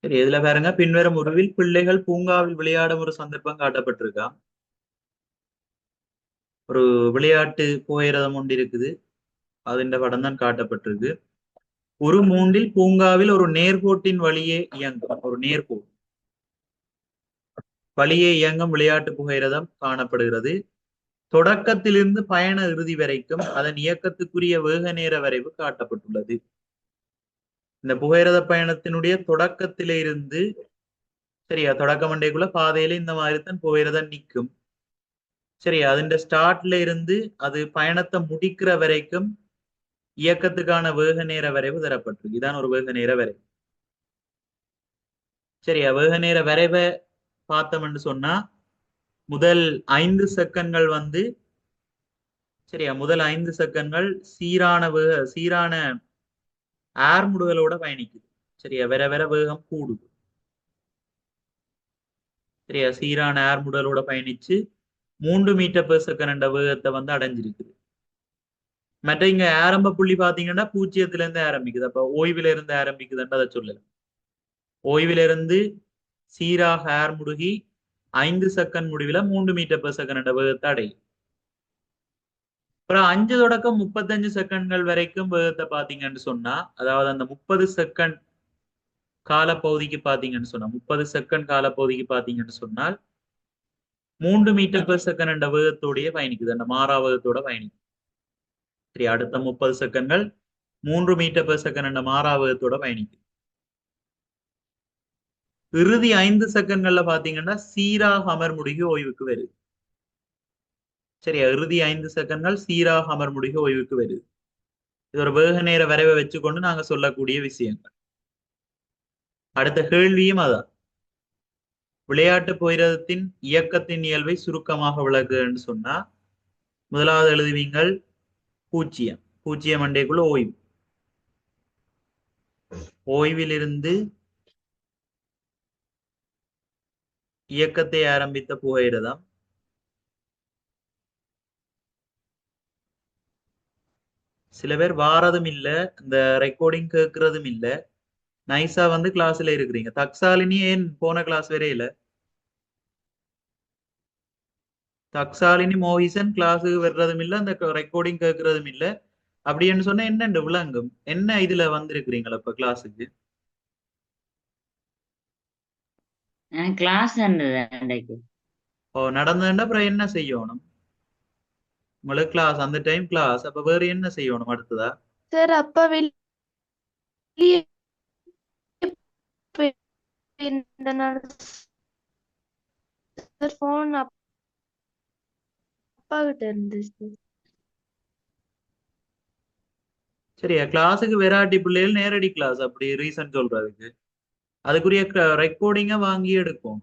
சரி, இதுல பாருங்க, பின்வரும் உருவில் பிள்ளைகள் பூங்காவில் விளையாடும் ஒரு சந்தர்ப்பம் காட்டப்பட்டிருக்கா. ஒரு விளையாட்டு புகையிரதம் ஒன்று இருக்குது. அதுன்ற படம் தான் காட்டப்பட்டிருக்கு. ஒரு மூன்றில் பூங்காவில் ஒரு நேர்கோட்டின் வழியே இயங்கும் ஒரு நேர்கோடு வழியே இயங்கும் விளையாட்டு புகையிரதம் காணப்படுகிறது. தொடக்கத்திலிருந்து பயண இறுதி வரைக்கும் அதன் இயக்கத்துக்குரிய வேக நேர வரைவு காட்டப்பட்டுள்ளது. இந்த புகையிரத பயணத்தினுடைய தொடக்கத்தில இருந்து, சரியா, தொடக்க மண்டைக்குள்ள பாதையில இந்த மாதிரி தான் புகையிரதம் நிற்கும். சரி, അതിന്റെ ஸ்டார்ட்ல இருந்து அது பயணத்தை முடிக்கிற வரைக்கும் இயக்கத்துக்கான வேக நேர வரைவு தரப்பட்டிருக்கு. இதான் ஒரு வேக நேர வரைவு. சரியா, வேக நேர வரைவை பார்த்தோம்னு சொன்னா முதல் 5 செகண்ட்கள் வந்து, சரியா, முதல் 5 செகண்ட்கள் சீரான ஏர் முடுகலோட பயணிக்குது. சரியா, வர வர வேகம் கூடுது. சரியா, சீரான ஏர் முடுகலோட பயணிச்சு 3 மீட்டர்/செகண்ட் என்ற வேகத்தை வந்து அடைஞ்சிருக்குது. மற்ற இங்க ஆரம்ப புள்ளி பாத்தீங்கன்னா 0ல இருந்து ஆரம்பிக்குது. அப்ப ஓய்வுல இருந்து ஆரம்பிக்குதுன்னு அதை சொல்லலாம். ஓய்வுல இருந்து சீராக ஏர் முடுகி 5 செகண்ட் முடிவில் 3 மீட்டர்/செகண்ட் என்ற வேகத்தை அடையும். அப்புறம் 5 தொடக்கம் 35 செகண்ட்கள் வரைக்கும் வேகத்தை பாத்தீங்கன்னு சொன்னா, அதாவது அந்த 30 செகண்ட் காலப்பகுதிக்கு பாத்தீங்கன்னு சொன்னா 30 செகண்ட் காலப்பகுதிக்கு பாத்தீங்கன்னு சொன்னால் 3 மீட்டர்/செகண்ட் என்ற வேகத்தோடய பயணிக்குது. அந்த மாறா வேகத்தோட பயணிக்குது. சரி, அடுத்த 30 செகண்ட்கள் 3 மீட்டர்/செகண்ட் என்ற மாறா வேகத்தோட பயணிக்குது. இறுதி 5 செகண்ட்கள்ல பாத்தீங்கன்னா சீராக அமர்முடுகி ஓய்வுக்கு வருது. சரியா, இறுதி 5 செகண்ட்கள் சீராக அமர்முடுகி ஓய்வுக்கு வருது. இது ஒரு வேக நேர வரைவை வச்சுக்கொண்டு நாங்க சொல்லக்கூடிய விஷயங்கள். அடுத்த கேள்வியும் அதான், விளையாட்டு போயிரதத்தின் இயக்கத்தின் இயல்பை சுருக்கமாக விளக்குன்னு சொன்னா முதலாவது எழுதுவீங்கள் 0. 0 மண்டேக்குள்ள ஓய்வு. ஓய்விலிருந்து இயக்கத்தை ஆரம்பித்த புகையிரதம் சில பேர் வாரதும் இல்ல, இந்த ரெக்கார்டிங் கேட்கறதும் இல்ல, நைஸா வந்து கிளாஸ்ல இருக்கிறீங்க. தக்சாலினி ஏன் போன கிளாஸ் வரையில? தக்சாலினி மோகிசன் கிளாஸுக்கு வர்றதும் இல்ல, அந்த ரெக்கார்டிங் கேட்கறதும் இல்ல. அப்படின்னு சொன்னா என்ன விளங்கும்? என்ன இதுல வந்திருக்கிறீங்களா இப்ப கிளாஸுக்கு? கிளாஸ் இருந்தது அன்றைக்கு. ஓ, நடந்ததுன்னா அப்புறம் என்ன செய்யணும்? உங்களுக்கு கிளாஸ், அந்த டைம் கிளாஸ், அப்ப வேற என்ன செய்யணும் அடுத்ததா? சார் அப்பா வெளியே போயிருந்தனால சார் போன் அப்பா கிட்ட இருந்துச்சு. சரியா, கிளாஸுக்கு வெராட்டி பிள்ளைகள் நேரடி கிளாஸ் அப்படி ரீசன் சொல்றதுக்கு அதுக்குரிய ரெக்கார்டிங்க வாங்கி எடுக்கும்.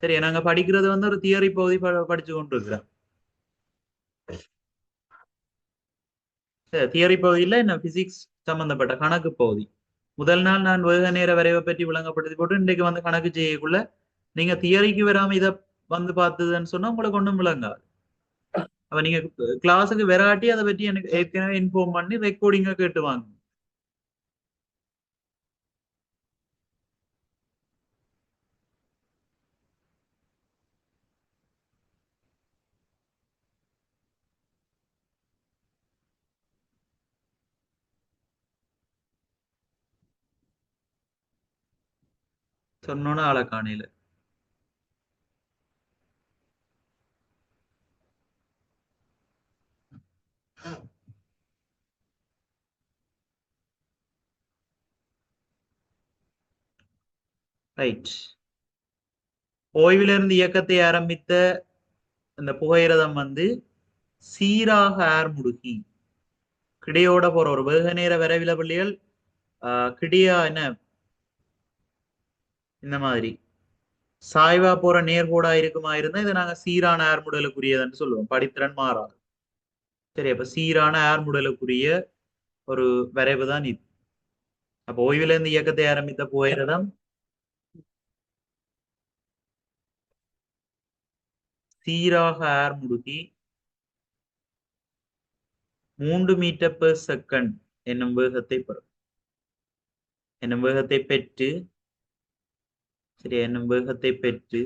சரி, நாங்க படிக்கிறது வந்து ஒரு தியரி பகுதி படிச்சு கொண்டு இருக்கிறோம். தியரி பகுதியில என்ன பிசிக்ஸ் சம்பந்தப்பட்ட கணக்கு பகுதி. முதல் நாள் நான் வேக நேர வரைவை பற்றி விளங்கப்படுத்தி போட்டு இன்றைக்கு வந்து கணக்கு செய்யக்குள்ள நீங்க தியரிக்கு வராம இதை வந்து பார்த்ததுன்னு சொன்னா உங்களுக்கு ஒன்றும் விளங்காது. அப்ப நீங்க கிளாஸுக்கு வெராட்டி அதை பற்றி எனக்கு ஏற்கனவே இன்ஃபார்ம் பண்ணி ரெக்கார்டிங்க கேட்டு வாங்க. சொன்னோன்னு ஆளை காணையில. ரைட். ஓய்விலிருந்து இயக்கத்தை ஆரம்பித்த இந்த புகையிரதம் வந்து சீராக ஏர் முடுக்கி கிடையோட போற ஒரு வேக நேர விரைவில பிள்ளைகள் கிடையா என்ன இந்த மாதிரி சாய்வா போற நேர்கோடா இருக்குமா இருந்தா இதை நாங்க சீரான ஏர் முடலுக்குரியதுன்னு சொல்லுவோம். படித்திறன் மாறாது. சரி, அப்ப சீரான ஏர் முடலுக்குரிய ஒரு வரைவு தான் இது. அப்ப ஓய்வுல இருந்து இயக்கத்தை ஆரம்பித்த புகையிரதம் சீராக ஏர் முடுக்கி 3 மீட்டர்/செகண்ட் என்னும் வேகத்தை பெறும். என்னும் வேகத்தை பெற்று சரியா என்னும் வேகத்தை பெற்று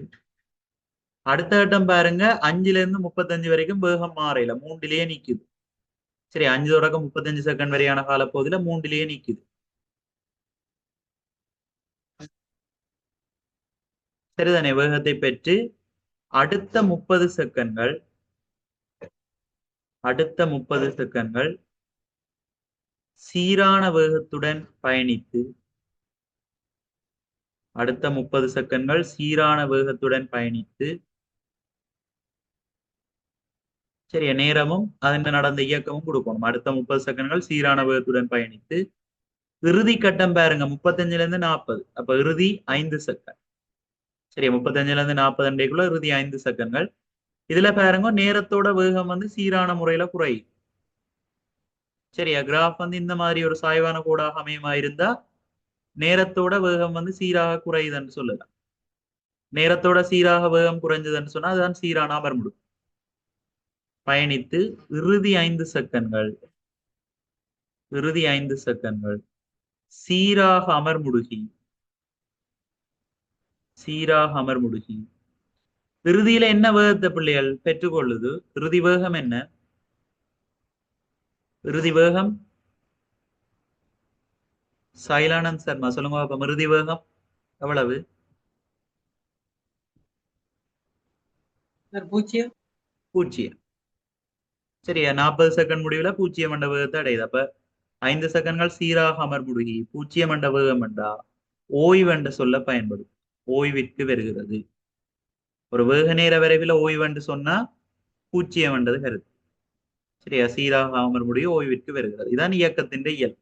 அடுத்த கட்டம் பாருங்க 5ல இருந்து 35 வரைக்கும் வேகம் மாறையில மூன்றிலேயே நிக்குது. சரி 5 தொடக்கம் 35 செகண்ட் வரையான காலப்பகுதியில மூன்றிலேயே நிக்குது. சரிதானே வேகத்தை பெற்று அடுத்த 30 செகண்ட்கள் சீரான வேகத்துடன் பயணித்து அடுத்த 30 செகண்ட்கள் சீரான வேகத்துடன் பயணித்து சரியா நேரமும் அதன் நடந்த இயக்கமும் கொடுக்கணும். அடுத்த 30 செகண்ட்கள் சீரான வேகத்துடன் பயணித்து இறுதி கட்டம் பாருங்க 35ல இருந்து 40. அப்ப இறுதி 5 செகண்ட். சரி 35ல இருந்து 40 அண்டைக்குள்ள இறுதி 5 செகண்ட்கள். இதுல பாருங்க நேரத்தோட வேகம் வந்து சீரான முறையில குறையும். சரியா கிராஃப் வந்து இந்த மாதிரி ஒரு சாய்வான கோடாக அமையமா இருந்தா நேரத்தோட வேகம் வந்து சீராக குறையுதுன்னு சொல்லலாம். நேரத்தோட சீராக வேகம் குறைஞ்சதுன்னு சொன்னா அதுதான் சீரான அமர்முடுகை. பயணித்து இறுதி 5 செகண்ட்கள் சீராக அமர்முடுகி இறுதியில என்ன வேகத்தை பிள்ளைகள் பெற்றுக்கொள்ளுது? இறுதி வேகம் என்ன? இறுதி வேகம் சைலானந்த் சர்மா சொல்லுங்க பாப்போம். இறுதி வேகம் எவ்வளவு? பூஜ்ஜியம். சரியா 40 செகண்ட் முடிவுல பூஜ்ஜியம் என்ற வேகத்தை அடையுது. அப்ப 5 செகண்ட்கள் சீராக அமர்முடுகி பூஜ்ஜியம் என்ற வேகம் என்றா ஓய்வு என்ற சொல்ல பயன்படும். ஓய்விற்கு வருகிறது. ஒரு வேக நேர வரைவில் ஓய்வு என்று சொன்னா பூஜ்ஜியம் என்றது கருத்து. சரியா சீராக அமர்முடிய ஓய்விற்கு வருகிறது. இதான் இயக்கத்தின் இயல்.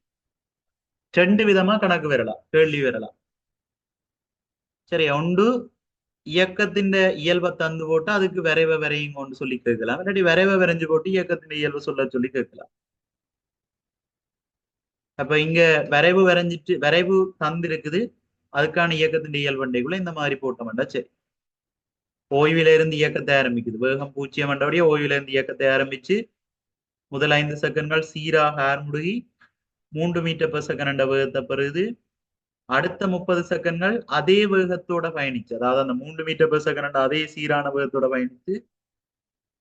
2 விதமா கணக்கு வரலாம், கேள்வி வரலாம். சரியா ஒன்று இயக்கத்தின் இயல்பை தந்து போட்டு அதுக்கு வரைவை வரையும் கொண்டு சொல்லி கேட்கலாம். இல்லாட்டி வரைவை வரைஞ்சு போட்டு இயக்கத்தின் இயல்பை சொல்ல சொல்லி கேட்கலாம். அப்ப இங்க வரைவு தந்திருக்குது. அதுக்கான இயக்கத்தின் இயல்பண்டைக்குள்ள இந்த மாதிரி போட்டோம்டா சரி. ஓய்வில இருந்து இயக்கத்தை ஆரம்பிக்குது. வேகம் பூஜ்ஜியம் என்றபடியே ஓய்வில இருந்து இயக்கத்தை ஆரம்பிச்சு முதல் 5 செகண்ட்கள் சீராக ஆர்முடுகி 3 மீட்டர் per செகண்ட் என்ற வேகத்தை பெறுது. அடுத்த 30 செகண்ட்கள் அதே வேகத்தோட பயணிச்சு, அதாவது அந்த 3 மீட்டர் per செகண்ட் அதே சீரான வேகத்தோட பயணித்து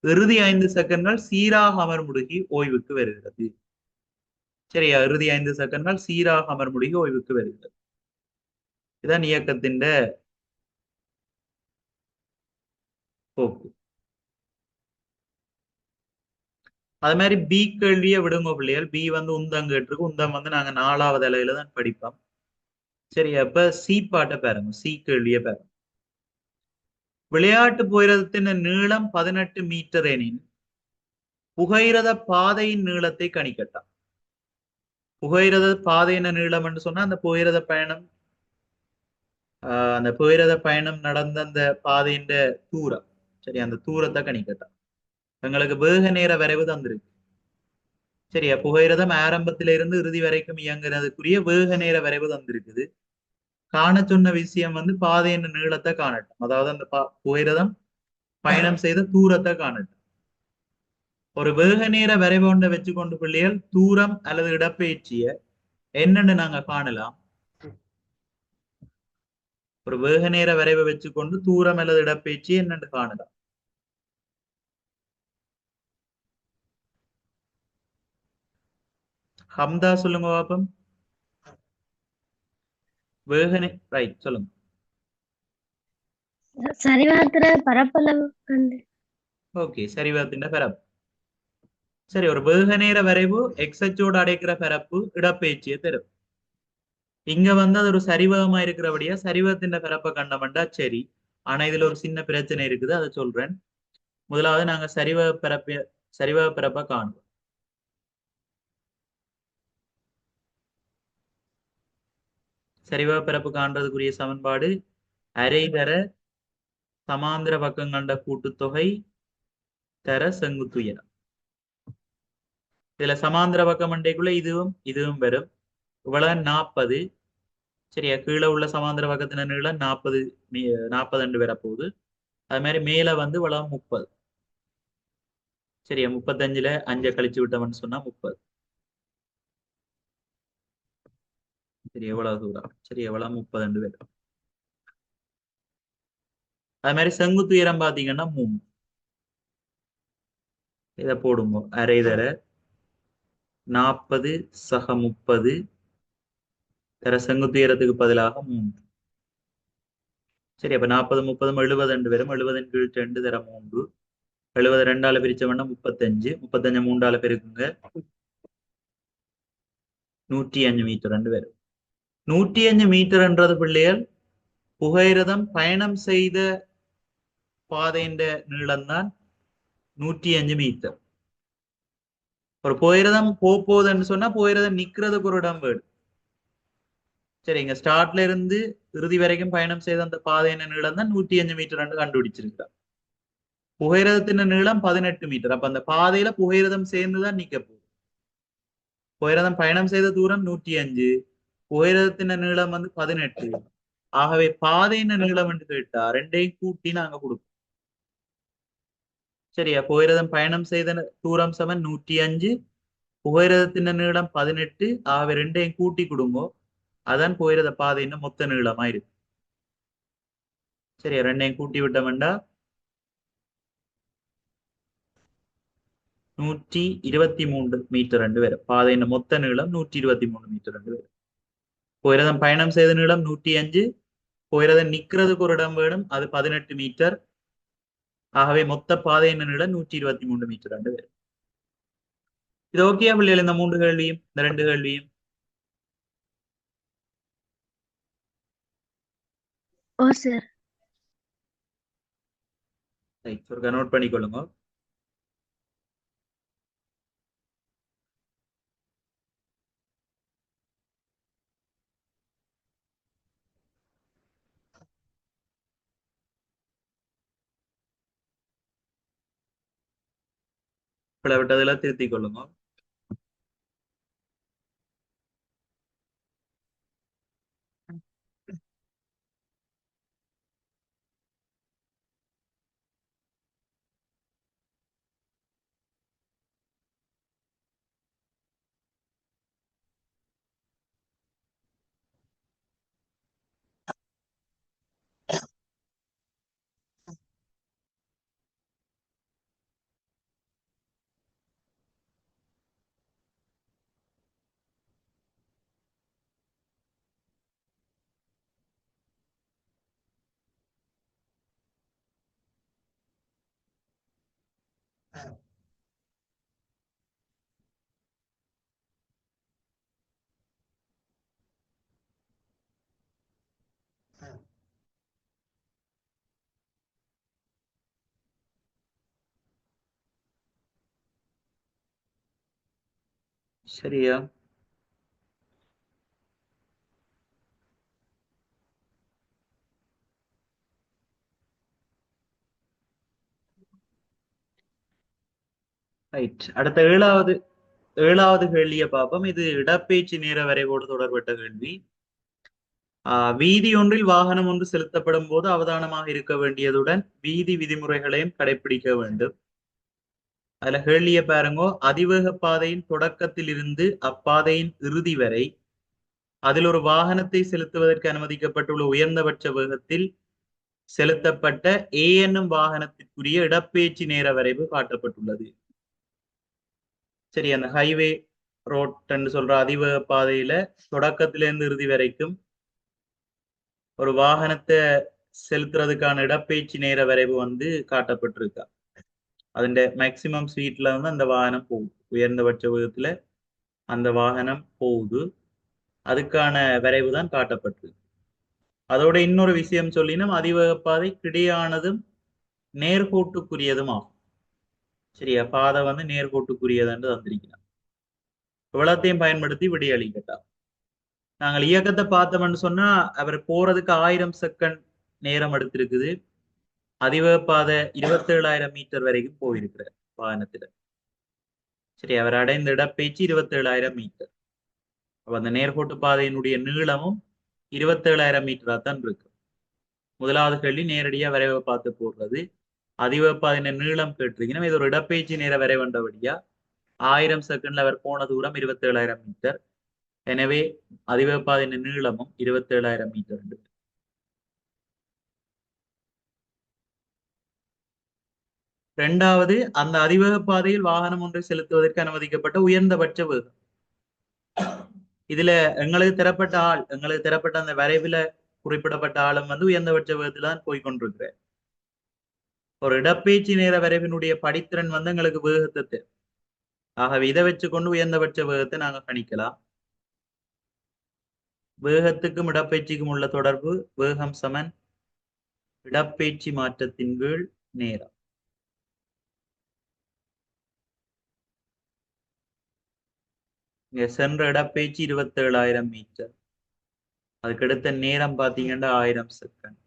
இறுதி 5 செகண்ட்கள் சீராக அமர்முடுகி ஓய்வுக்கு வருகிறது. சரியா இறுதி 5 செகண்ட்கள் சீராக அமர்முடுகி ஓய்வுக்கு வருகிறது. இதான் இயக்கத்தின் போக்கு. அது மாதிரி பி கேள்வியை விடுங்க பிள்ளைகள். பி வந்து உந்தம் கேட்டிருக்கு. உந்தம் வந்து நாங்க 4வது அலையில தான் படிப்போம். சரியா இப்ப சி பாட்டை பாருங்க. சி கேள்வியை பாருங்க. விளையாட்டு போயிரத்தின் நீளம் 18 மீட்டர் எனின் புகையிரத பாதையின் நீளத்தை கணிக்கட்டாம். புகையிரத பாதையின் நீளம் என்று சொன்னா அந்த புகையிரத பயணம் நடந்த அந்த பாதையின் தூரம். சரி அந்த தூரத்தை கணிக்கட்டாம். எங்களுக்கு வேக நேர வரைவு தந்திருக்கு. சரியா புகையிரதம் ஆரம்பத்திலிருந்து இறுதி வரைக்கும் இயங்குறதுக்குரிய வேக நேர வரைவு தந்திருக்குது. காண சொன்ன விஷயம் வந்து பாதையின் நீளத்தை காணட்டும். அதாவது அந்த புகையிரதம் பயணம் செய்த தூரத்தை காணட்டும். ஒரு வேக நேர வரைவு ஒன்றை வச்சு கொண்டு பிள்ளைகள் தூரம் அல்லது இடப்பெயர்ச்சிய என்னன்னு நாங்க காணலாம். ஒரு வேக நேர வரைவை வச்சு கொண்டு தூரம் அல்லது இடப்பெயர்ச்சி என்னன்னு காணலாம். ஹம்தா சொல்லுங்க பாப்போம். ரைட் சொல்லுங்க. சரிவாத்திர பரப்பளவு கண்டு. ஓகே சரிவாத்தின் பரப்பு. சரி ஒரு வேக நேர வரைவு எக்ஸ் அச்சோடு அடைக்கிற பரப்பு இடப்பெயர்ச்சியை தரும். இங்க வந்து அது ஒரு சரிவகமா இருக்கிறபடியா சரிவகத்தின் பரப்பை கண்டமண்டா சரி. ஆனா இதுல ஒரு சின்ன பிரச்சனை இருக்குது, அதை சொல்றேன். முதலாவது நாங்க சரிவக பரப்பை காணுவோம். சரிவக பரப்பு காண்றதுக்குரிய சமன்பாடு அரை தர சமாந்திர பக்கங்கண்ட கூட்டுத்தொகை தர செங்குத்து உயரம். இதுல சமாந்திர பக்கம் அண்டைக்குள்ள இதுவும் வரும். இவ்வளவு 40. சரியா கீழே உள்ள சமாந்திர பக்கத்தின நீளம் 40 வரப்போகுது. அது மாதிரி மேல வந்து இவ்வளவு 30. சரியா 35ல 5 கழிச்சு விட்டோம்னு சொன்னா 30. சரி எவ்வளவு தூரம்? சரி எவ்வளவு 30 வரும். அது மாதிரி செங்குத்து உயரம் பாத்தீங்கன்னா 3. இதை போடுங்க. அரை தர 40 சக 30 தர செங்குத்து உயரத்துக்கு பதிலாக 3. சரி, அப்ப 40 30 70 வரும். 70 கீழ் 2 தர 3. 70 2ஆல பிரிச்சோம்னா 35. 35 3ஆல பெருக்குங்க 105 மீட்டர் வரும். 105 மீட்டர்ன்றது பிள்ளைகள் புகையிரதம் பயணம் செய்த பாதையின் நீளம் தான் 105 மீட்டர். ஒரு புகையிரதம் போகுதுன்னு சொன்னா புகையிரதம் நிக்கிறதுக்கு ஒரு இடம் வேணும். சரிங்க, ஸ்டார்ட்ல இருந்து இறுதி வரைக்கும் பயணம் செய்த அந்த பாதையின் நீளம் தான் 105 மீட்டர் கண்டுபிடிச்சிருக்காங்க. புகையிரதத்தின் நீளம் 18 மீட்டர். அப்ப அந்த பாதையில புகையிரதம் சேர்ந்துதான் நிக்க போகுது. புகையிரதம் பயணம் செய்த தூரம் 105, புகையிரதத்தின் நீளம் 18. ஆகவே பாதையின் நீளம் என்று கேட்டா ரெண்டையும் கூட்டி நாங்க கொடுப்போம். சரியா, புகையிரதம் பயணம் செய்த தூரம் சமன் 105, புகையிரதத்தின் நீளம் 18. ஆகவே ரெண்டையும் கூட்டி கொடுங்கோ. அதான் புகையிரத பாதையின் மொத்த நீளமா இருக்கு. சரியா, ரெண்டையும் கூட்டி விட்டோம்டா 123 மீட்டர் வரும். பாதையின் மொத்த நீளம் 123 மீட்டர் வரும். புகையிரதம் பயணம் செய்த நீளம் 105, புகையிரதம் நிக்கிறதுக்கு ஒரு இடம் வேணும், அது 18 மீட்டர். ஆகவே மொத்த பாதையின் நீளம் 123 மீட்டர் வரும். இது ஓகேயா பிள்ளைகள்? இந்த 3 கேள்வியும் இந்த 2 கேள்வியும் ஓ சார். ஒரு நோட் பண்ணிக்கொள்ளுங்க. பிள்ளை விட்டதெல்லாம் திருத்திக் கொள்ளுங்க. சரியா, ரைட். அடுத்த ஏழாவது கேள்வியை பார்ப்போம். இது இடப்பெயர்ச்சி நேர வரைவோடு தொடர்பட்ட கேள்வி. வீதி ஒன்றில் வாகனம் ஒன்று செலுத்தப்படும் போது அவதானமாக இருக்க வேண்டியதுடன் வீதி விதிமுறைகளையும் கடைபிடிக்க வேண்டும். அதுல கேள்விய பாருங்க. அதிவேக பாதையின் தொடக்கத்தில் இருந்து அப்பாதையின் இறுதி வரை அதில் ஒரு வாகனத்தை செலுத்துவதற்கு அனுமதிக்கப்பட்டுள்ள உயர்ந்தபட்ச வேகத்தில் செலுத்தப்பட்ட ஏ என்னும் வாகனத்திற்குரிய இடப்பெயர்ச்சி நேர வரைவு காட்டப்பட்டுள்ளது. சரி, அந்த ஹைவே ரோட் என்று சொல்ற அதிவேக பாதையில தொடக்கத்திலிருந்து இறுதி வரைக்கும் ஒரு வாகனத்தை செலுத்துறதுக்கான இடப்பெயர்ச்சி நேர வரைவு காட்டப்பட்டிருக்கா. அதன் மேக்சிமம் ஸ்பீட்ல அந்த வாகனம் போகுது, உயர்ந்தபட்ச வேகத்துல அந்த வாகனம் போகுது. அதுக்கான வரைவு தான் காட்டப்பட்டிருக்கு. அதோட இன்னொரு விஷயம் சொல்லினோம், அதிவேக பாதை கிடையானதும் நேர்கோட்டுக்குரியதும் ஆகும். சரியா, பாதை நேர்கோட்டுக்குரியதுன்னு தந்திருக்கிறான். இவ்வளத்தையும் பயன்படுத்தி விடையளிக்கட்டா. நாங்கள் இயக்கத்தை பார்த்தோம்னு சொன்னா அவர் போறதுக்கு 1000 செகண்ட் நேரம் எடுத்திருக்குது. அதிவேக பாதை 27,000 மீட்டர் வரைக்கும் போயிருக்கிறார் வாகனத்துல. சரி, அவர் அடைந்த இடப்பெயர்ச்சி 27,000 மீட்டர். அப்ப அந்த நேர்கோட்டு பாதையினுடைய நீளமும் 27,000 மீட்டரா தான் இருக்கு. முதலாவது கேள்வி நேரடியா வரைவை பார்த்து போடுறது. அதிவேக பாதையின் நீளம் கேட்டிருக்கீங்கன்னா இது ஒரு இடப்பெயர்ச்சி நேர வரைவண்டபடியா 1000 செகண்ட்ல அவர் போன தூரம் 27,000 மீட்டர். எனவே அதிவேக பாதையின் நீளமும் 27,000 மீட்டர். இரண்டாவது, அந்த அதிவேக பாதையில் வாகனம் ஒன்றை செலுத்துவதற்கு அனுமதிக்கப்பட்ட உயர்ந்தபட்ச வேகம். இதுல எங்களுக்கு தரப்பட்ட அந்த வரைவுல குறிப்பிடப்பட்ட ஆழம் வந்து உயர்ந்தபட்ச வேகத்துல தான் போய்கொண்டிருக்கிறார். ஒரு இடப்பெயர்ச்சி நேர வரைவினுடைய படித்திறன் வந்து எங்களுக்கு வேகத்தை தரும். ஆகவே இதை வச்சுக்கொண்டு உயர்ந்தபட்ச வேகத்தை நாங்க கணிக்கலாம். வேகத்துக்கும் இடப்பெயர்ச்சிக்கும் உள்ள தொடர்பு வேகம் சமன் இடப்பெயர்ச்சி மாற்றத்தின் கீழ் நேரம். இங்க சென்ற இடப்பெயர்ச்சி 27,000 மீட்டர். அதுக்கு அடுத்த நேரம் பாத்தீங்கன்னா 1000 செகண்ட்.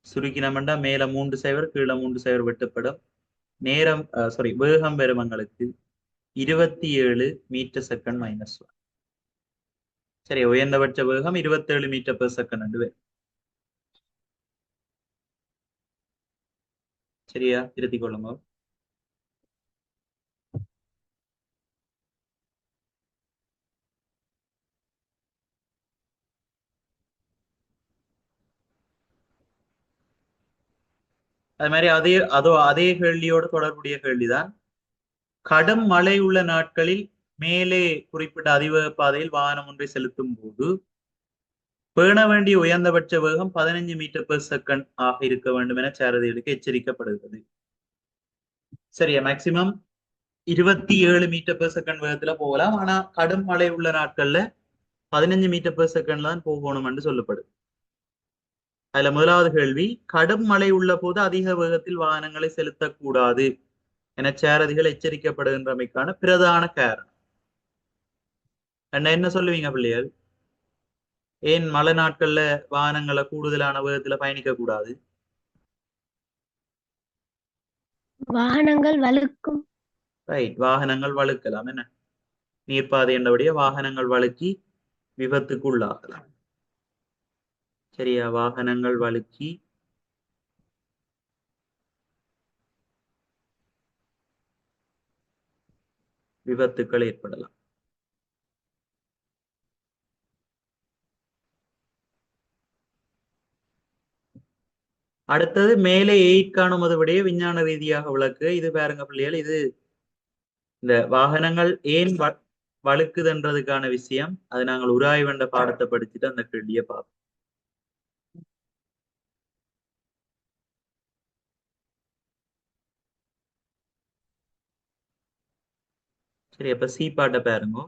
சுருக்கினோம்னா மேல 3 சைவர் கீழே 3 சைவர் வெட்டப்படும். நேரம் வேகம் பெருமங்களுக்கு 27 மீட்டர் செகண்ட் -1. சரி, உயர்ந்தபட்ச வேகம் 27 மீட்டர் பெர் செகண்ட் வரும். சரியா, திருத்திக் கொள்ளுங்க. அது மாதிரி அதே கேள்வியோட தொடர்புடைய கேள்விதான். கடும் மழை உள்ள நாட்களில் மேலே குறிப்பிட்ட அதிவேக பாதையில் வாகனம் ஒன்றை செலுத்தும் போது பேண வேண்டிய உயர்ந்தபட்ச வேகம் 15 மீட்டர் பெர் செகண்ட் ஆக இருக்க வேண்டும் என சாரதிகளுக்கு எச்சரிக்கப்படுகிறது. சரியா, மேக்சிமம் 27 மீட்டர் பெர் செகண்ட் வேகத்துல போகலாம். ஆனா கடும் மழை உள்ள நாட்கள்ல 15 மீட்டர் பெர் செகண்ட் தான் போகணும் என்று சொல்லப்படுது. அதுல முதலாவது கேள்வி, கடும் மழை உள்ள போது அதிக வேகத்தில் வாகனங்களை செலுத்தக்கூடாது என சாரதிகள் எச்சரிக்கப்படுகின்றமைக்கான பிரதான காரணம் என்ன சொல்லுவீங்க பிள்ளைகள்? ஏன் மழை நாட்கள்ல வாகனங்களை கூடுதலான வேகத்துல பயணிக்க கூடாது? வாகனங்கள் வழுக்கும். ரைட், வாகனங்கள் வழுக்கலாம். என்ன நீர்ப்பாதை என்றபடியே வாகனங்கள் வழுக்கி விபத்துக்கு உள்ளாகலாம். சரியா, வாகனங்கள் வழுக்கி விபத்துக்கள் ஏற்படலாம். அடுத்தது மேலே 8 காணுமது விடைய விஞ்ஞான ரீதியாக விளக்கு. இது பாருங்க பிள்ளைகள், இது இந்த வாகனங்கள் ஏன் வழுக்குதுன்றதுக்கான விஷயம். அது நாங்கள் உராய்வென்ற பாடத்தை படிச்சுட்டு அந்த கேள்வியை பார்ப்போம். சரி, அப்ப சி பாட்டை பாருங்க.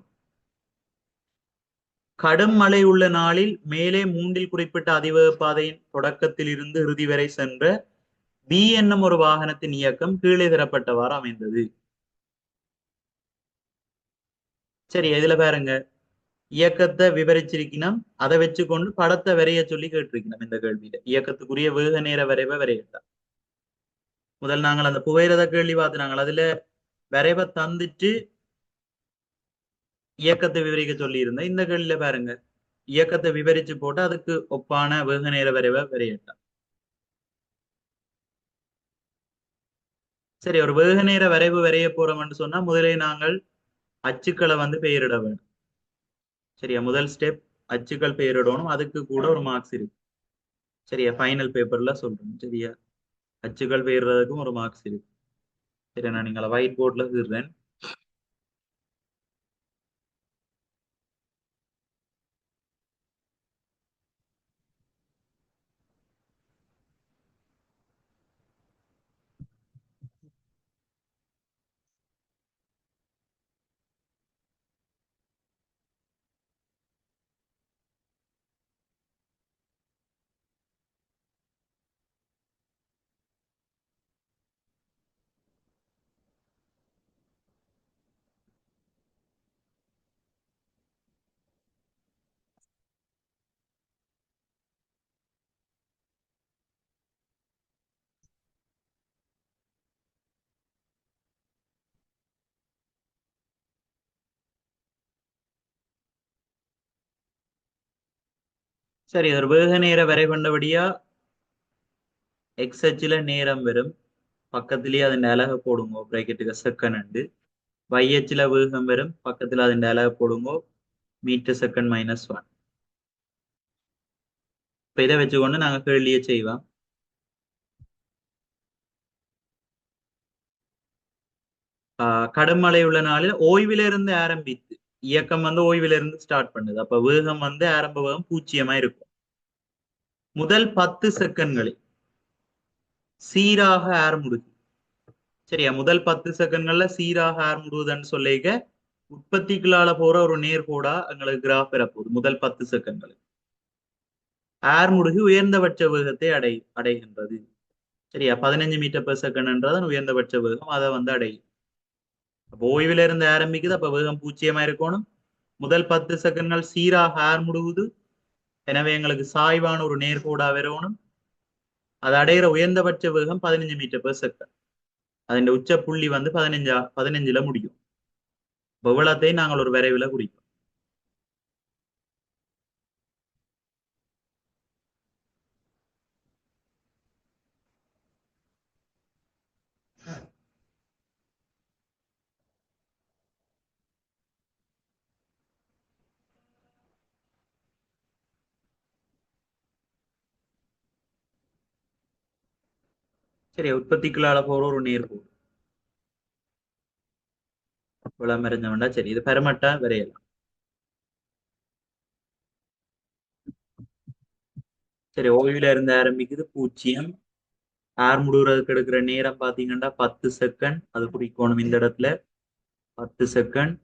கடும் மழை உள்ள நாளில் மேலே 3 குறிப்பிட்ட அதிவேக பாதையின் தொடக்கத்தில் இருந்து இறுதி வரை சென்ற பி என்னும் ஒரு வாகனத்தின் இயக்கம் கீழே தரப்பட்டவாறு அமைந்தது. சரி, இதுல பாருங்க, இயக்கத்தை விவரிச்சிருக்கணும். அதை வச்சுக்கொண்டு படத்தை வரைய சொல்லி கேட்டிருக்கணும். இந்த கேள்வியில இயக்கத்துக்குரிய வேக நேர வரைவை வரையலாம். முதல் நாங்கள் அந்த புகையிரத கேள்வி பார்த்துனாங்க. அதுல வரைவை தந்துட்டு இயக்கத்தை விவரிக்க சொல்லி இருந்தேன். இந்த கேள்வியில பாருங்க, இயக்கத்தை விவரிச்சு போட்டு அதுக்கு ஒப்பான வேக நேர வரைவை வரையலாம். சரி, ஒரு வேக நேர வரைவு வரைய போறோம்னு சொன்னா முதலே நாங்கள் அச்சுக்களை வந்து பெயரிட வேண்டும். சரியா, முதல் ஸ்டெப் அச்சுக்கள் பெயரிடணும். அதுக்கு கூட ஒரு மார்க்ஸ் இருக்கு. சரியா, ஃபைனல் பேப்பர்ல சொல்றேன். சரியா, அச்சுக்கள் பெயர்றதுக்கும் ஒரு மார்க்ஸ் இருக்கு. சரி, நான் நீங்களை ஒயிட் போர்ட்ல தீர்றேன். சரி, ஒரு வேக நேர வரை கொண்டபடியா எக்ஸ் அச்சுல நேரம் வரும். பக்கத்திலேயே அதன் அலகை போடுங்க, பிராக்கெட்டுக்கு செகண்ட். y அச்சுல வேகம் வரும். பக்கத்துல அதன் அலகை போடுங்க, மீட்டர் செகண்ட் -1. இப்ப இதை வச்சுக்கொண்டு நாங்க கேள்வியை செய்வோம். கடும் மழை உள்ள நாளில் ஓய்விலிருந்து ஆரம்பித்து இயக்கம் வந்து ஓய்விலிருந்து ஸ்டார்ட் பண்ணுது. அப்ப வேகம் வந்து ஆரம்ப வேகம் 0 இருக்கும். முதல் 10 செகண்ட்களில் சீராக ஏர் முடுக்கு. சரியா, முதல் 10 செகண்ட்கள்ல சீராக ஏர் முடுவதுன்னு சொல்லிக்க உற்பத்திக்குள்ளால போற ஒரு நேர்கோடா எங்களுக்கு கிராஃப் பெறப்போகுது. முதல் 10 செகண்ட்கள் ஏர் முடுகு உயர்ந்தபட்ச வேகத்தை அடைகின்றது. சரியா, 15 மீட்டர் பெர் செகண்ட்ன்றதான் உயர்ந்தபட்ச வேகம். அதை வந்து அடையும். அப்போ ஓய்வுல இருந்து ஆரம்பிக்குது. அப்ப வேகம் 0 இருக்கணும். முதல் 10 செகண்ட்கள் சீராக ஏர் முடுகுது. எனவே எங்களுக்கு சாய்வான ஒரு நேர்கோடா வரணும். அது அடைகிற உயர்ந்தபட்ச வேகம் 15 மீட்டர் பெர் செகண்ட். அதன் உச்ச புள்ளி வந்து 15ல முடியும். இவ்வளத்தையும் நாங்கள் ஒரு வரைவில் குறிப்போம். சரி, உற்பத்திக்குள்ளால போற ஒரு நேர்கோடு விளம்பரம் வேண்டா. சரி, இது பெறமட்டா வரையலாம். சரி, ஓய்வுல இருந்து ஆரம்பிக்குது 0. ஏர் முடுகிறதுக்கு எடுக்கிற நேரம் பாத்தீங்கன்னா 10 செகண்ட். அது குறிக்கணும் இந்த இடத்துல 10 செகண்ட்.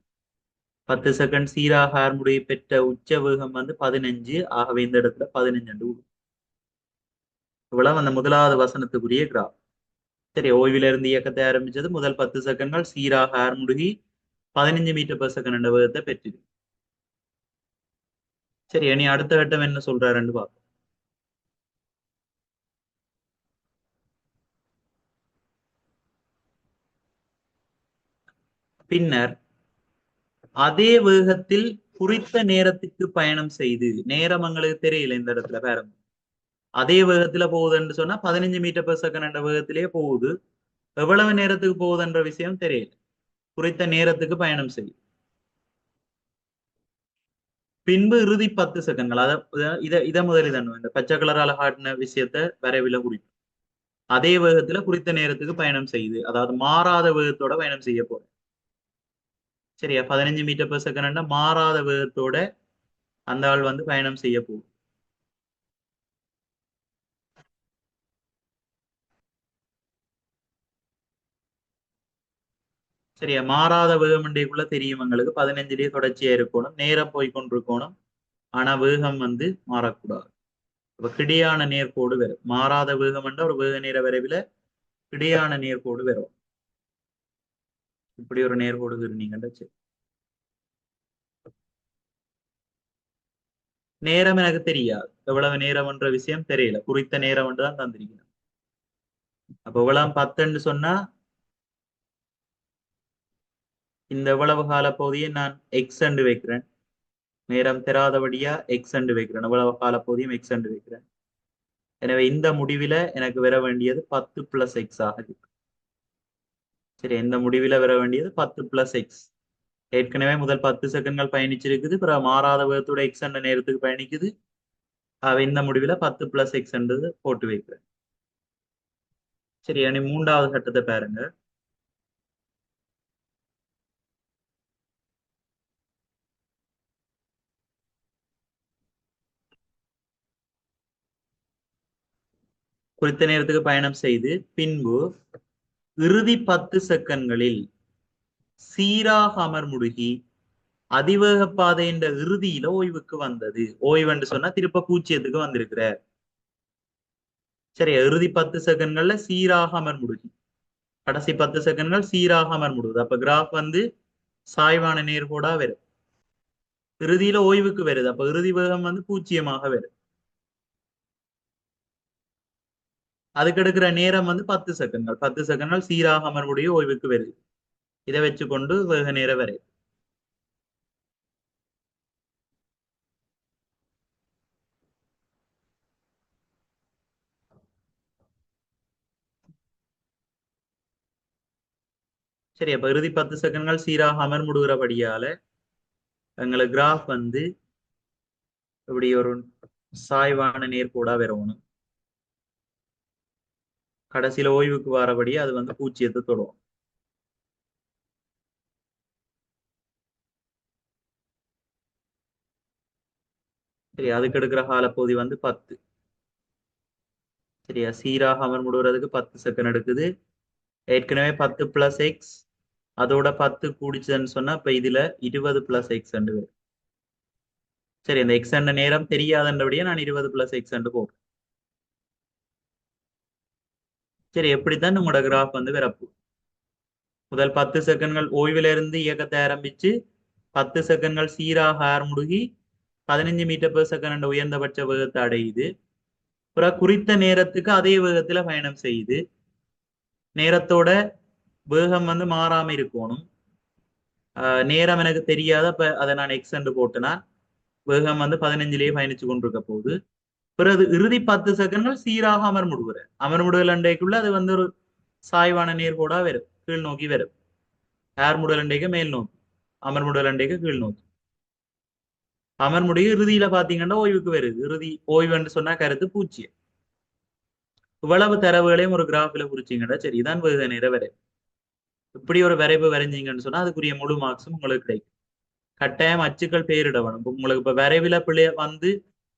10 செகண்ட் சீராக ஏர் முடுகி பெற்ற உச்ச வேகம் வந்து 15. ஆகவே இந்த இடத்துல 15 இவ்வளவு அந்த முதலாவது வசனத்துக்குரிய கிராஃப். சரி, ஓய்வில இருந்து இயக்கத்தை ஆரம்பிச்சது. முதல் 10 செகண்ட்கள் சீராக ஏர் முடுகி 15 மீட்டர் பெர் செகண்ட் என்ற வேகத்தை பெற்றது. சரி, இனி அடுத்த கட்டம் என்ன சொல்றாருன்னு பார்ப்போம். பின்னர் அதே வேகத்தில் குறித்த நேரத்துக்கு பயணம் செய்து, நேரம் எங்களுக்கு தெரியல இந்த இடத்துல பாருங்க. அதே வேகத்துல போகுதுன்னு சொன்னா 15 மீட்டர் பெர் செகண்ட் என்ற வேகத்திலேயே போகுது. எவ்வளவு நேரத்துக்கு போகுதுன்ற விஷயம் தெரியல. குறித்த நேரத்துக்கு பயணம் செய்யும். பின்பு இறுதி 10 செகண்ட்கள். இத முதலில் தான் இந்த பச்சை கலரால காட்டின விஷயத்த வரைவில் குறிக்கும். அதே வேகத்துல குறித்த நேரத்துக்கு பயணம் செய்யுது. அதாவது மாறாத வேகத்தோட பயணம் செய்ய போறேன். சரியா, 15 மீட்டர் பெர் செகண்ட் மாறாத வேகத்தோட அந்த ஆள் வந்து பயணம் செய்ய போகும். சரியா, மாறாத வேகம் இன்றைக்குள்ள தெரியும் எங்களுக்கு. 15லயே தொடர்ச்சியா இருக்கணும். நேரம் போய் கொண்டிருக்கணும். ஆனா வேகம் வந்து மாறக்கூடாது. அப்ப கிடையான நேர்கோடு வரும். மாறாத வேகம் என்ற ஒரு வேக நேர வரைவில கிடையான நேர்கோடு வரும். இப்படி ஒரு நேர்கோடு இருந்தீங்கன்ற சரி. நேரம் எனக்கு தெரியாது. எவ்வளவு நேரம் என்ற விஷயம் தெரியல. குறித்த நேரம் என்று தான் தந்திருக்கணும். அப்ப இவ்வளவு 10ன்னு சொன்னா இந்த இவ்வளவு கால பகுதியை நான் எக்ஸ் என்று வைக்கிறேன். நேரம் தெராதபடியா எக்ஸ் என்று வைக்கிறேன். இவ்வளவு கால பகுதியும் எக்ஸ் என்று வைக்கிறேன். எனவே இந்த முடிவில எனக்கு வர வேண்டியது 10 பிளஸ் எக்ஸ் ஆக இருக்கு. சரி, இந்த முடிவில வர வேண்டியது 10 பிளஸ் எக்ஸ். ஏற்கனவே முதல் 10 செகண்ட்கள் பயணிச்சிருக்குது. பிறகு மாறாத வேகத்தோட எக்ஸ் என்ற நேரத்துக்கு பயணிக்குது. இந்த முடிவில 10 பிளஸ் எக்ஸ் என்றது போட்டு வைக்கிறேன். சரி, இனி மூன்றாவது கட்டத்தை பாருங்க. குறித்த நேரத்துக்கு பயணம் செய்து பின்பு இறுதி 10 செகண்ட்களில் சீராக அமர்முடுகி அதிவேக பாதை என்ற இறுதியில ஓய்வுக்கு வந்தது. ஓய்வுன்னு சொன்னா திருப்ப 0க்கு வந்திருக்கிற. சரி, இறுதி 10 செகண்ட்கள்ல சீராக அமர்முடுகி கடைசி 10 செகண்ட்கள் சீராக அமர்முடுது. அப்ப கிராஃப் வந்து சாய்வான நேர்கோடா வரும். இறுதியில ஓய்வுக்கு வருது. அப்ப இறுதி வேகம் வந்து 0 வருது. அதுக்கு எடுக்கிற நேரம் வந்து 10 செகண்ட்கள். 10 செகண்ட்கள் சீராக அமர்வுடைய ஓய்வுக்கு வருது. இதை வச்சுக்கொண்டு வேக நேர வரை. சரி, அப்ப இறுதி 10 செகண்ட்கள் சீராக அமர்முடுகிறபடியால எங்களுக்கு கிராஃப் வந்து இப்படி ஒரு சாய்வான நேர்கோடா வரணும். கடைசியில ஓய்வுக்கு வரபடி அது வந்து 0த்தை தொடும். சரி, அதுக்கு எடுக்கிற காலப்பகுதி வந்து 10. சரியா, சீராக அமர் முடுவதுக்கு 10 செகண்ட் எடுக்குது. ஏற்கனவே 10 பிளஸ் எக்ஸ் அதோட 10 கூடிச்சதுன்னு சொன்னா இப்ப இதுல 20 பிளஸ் எக்ஸ் வரும். சரி, அந்த எக்ஸ் நேரம் தெரியாதபடியே நான் 20 பிளஸ் எக்ஸ் போடுறேன். சரி, எப்படித்தான் உங்களோட கிராஃப் வந்து வரப்பு. முதல் 10 செகண்ட்கள் ஓய்வுல இருந்து இயக்கத்தை ஆரம்பிச்சு 10 செகண்ட்கள் சீராக ஆரம்பி 15 மீட்டர் பெர் செகண்ட் உயர்ந்தபட்ச வேகத்தை அடையுது. அப்புறம் குறித்த நேரத்துக்கு அதே வேகத்துல பயணம் செய்யுது. நேரத்தோட வேகம் வந்து மாறாம இருக்கணும். நேரம் எனக்கு தெரியாத அதை நான் எக்ஸ் போட்டுனா வேகம் வந்து 15லயே பயணிச்சு கொண்டிருக்க போகுது. பிறகு இறுதி 10 செகண்ட்கள் சீராக அமர்முடுதல் அண்டைக்குள்ள அது வந்து ஒரு சாய்வான நேர்கோடா வரும், கீழ் நோக்கி வரும். ஏர்முடல் அண்டைக்கு மேல் நோக்கி, அமர்முடல் அண்டைக்கு கீழ் நோக்கி. அமர்முடிய இறுதியில பாத்தீங்கன்னா ஓய்வுக்கு வருது. இறுதி ஓய்வுன்னு சொன்னா கருத்து 0. இவ்வளவு தரவுகளையும் ஒரு கிராஃபில குறிச்சிங்கன்னா சரி, இதான் வேக நேர வரைவு. இப்படி ஒரு வரைவு வரைஞ்சிங்கன்னு சொன்னா அதுக்குரிய முழு மார்க்ஸும் உங்களுக்கு கிடைக்கும். கட்டாயம் அச்சுக்கள் பெயரிட வேணும். உங்களுக்கு இப்ப வரைவில பிள்ளைய வந்து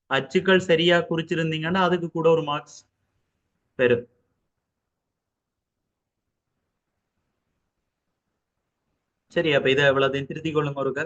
அச்சுக்கள் சரியா குறிச்சிருந்தீங்கன்னா அதுக்கு கூட ஒரு மார்க்ஸ் பெறும். சரி, அப்ப இதை எவ்வளவு திருத்திக் கொள்ளுங்க ஒருக்க.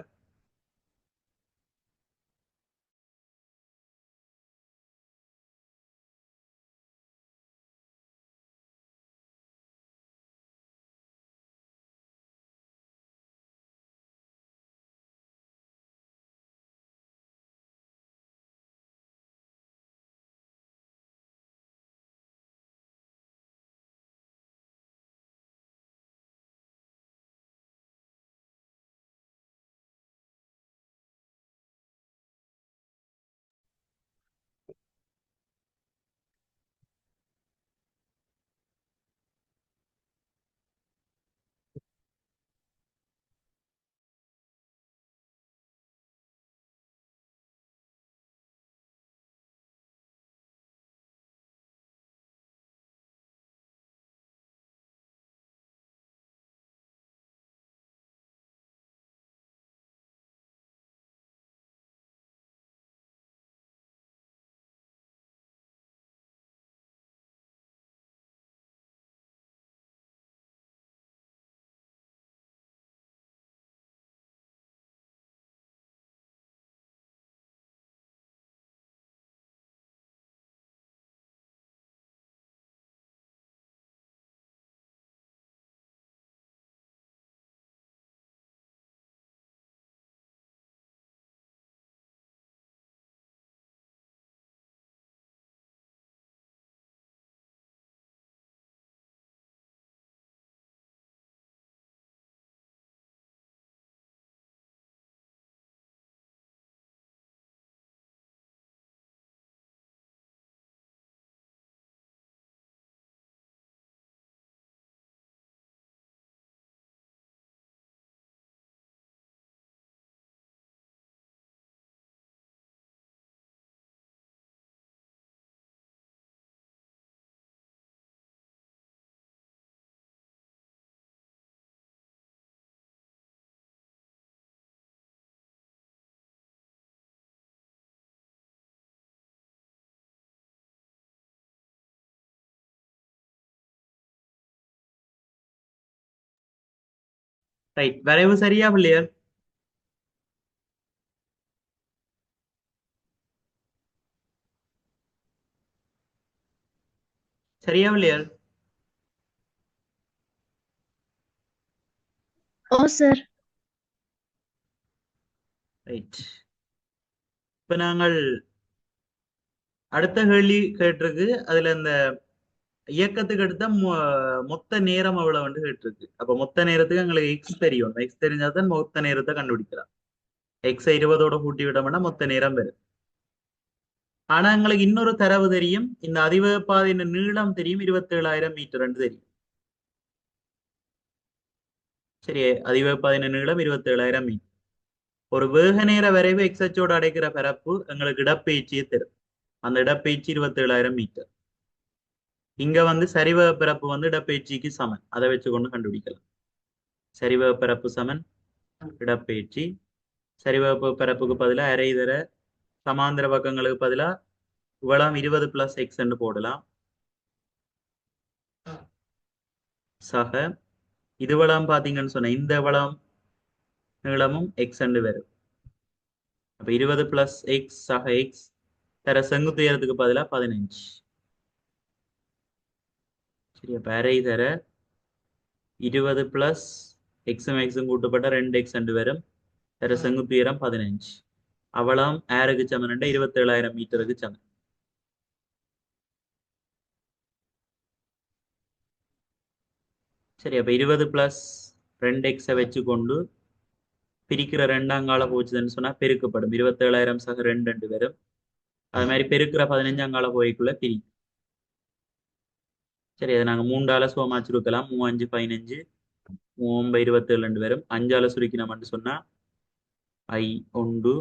ரைட், வரைவு சரியா பிள்ளையர்? சரியா பிள்ளையர்? ஓ சார். ரைட், இப்ப நாங்கள் அடுத்த கேள்வி கேட்டிருக்கு. அதுல இந்த இயக்கத்துக்கு அடுத்த மொத்த நேரம் எவ்வளவு கேட்டிருக்கு. அப்ப மொத்த நேரத்துக்கு எங்களுக்கு எக்ஸ் தெரியும். எக்ஸ் தெரிஞ்சாதான் மொத்த நேரத்தை கண்டுபிடிக்கலாம். எக்ஸ் 20ஓட கூட்டி விட்டோம்னா மொத்த நேரம் வரும். ஆனா எங்களுக்கு இன்னொரு தரவு தெரியும். இந்த அதிவேக பாதையின் நீளம் தெரியும், 27,000 மீட்டர் தெரியும். சரி, அதிவேக பாதையின் நீளம் 27,000 மீட்டர். ஒரு வேக நேர வரைவு எக்ஸ் அச்சோடு அடைக்கிற பரப்பு எங்களுக்கு இடப்பெயர்ச்சியை தரும். அந்த இடப்பெயர்ச்சி 27,000 மீட்டர். இங்க வந்து சரிவக பரப்பு வந்து இடப்பெயர்ச்சிக்கு சமன். அதை வச்சு கொண்டு கண்டுபிடிக்கலாம். சரிவக பரப்பு சமன் இடப்பெயர்ச்சி. சரிவக பரப்புக்கு பதிலாக அரை தர சமாந்திர பக்கங்களுக்கு பதிலா இவ்வளவு 20 பிளஸ் எக்ஸ் என்று போடலாம். சக இது வளம் பாத்தீங்கன்னு சொன்ன இந்த வளம் நீளமும் எக்ஸ் என்று வரும். அப்ப 20 பிளஸ் எக்ஸ் சக எக்ஸ் தர செங்குத்து உயரத்துக்கு பதிலா 15. சரி, அப்ப அரை தர 20 பிளஸ் எக்ஸும் எக்ஸும் கூட்டப்பட்ட 2 எக்ஸ் என்று வரும். தர செங்குத்து உயரம் 15. அவளம் ஆருக்கு சமன் 27,000 மீட்டருக்கு சமன். சரி, அப்ப 20 பிளஸ் 2 எக்ஸை வச்சு கொண்டு பிரிக்கிற ரெண்டாங்கால போச்சுதுன்னு சொன்னா பெருக்கப்படும். 27,000 சக 2 வரும். அது மாதிரி பெருக்கிற 15 போய்க்குள்ள பிரி. சரி, அதை நாங்க 3ஆல சோமா சுருக்கலாம். 3 5 15 3 27 வரும். 5ஆல சுருக்கினோம்னு சொன்னா I 1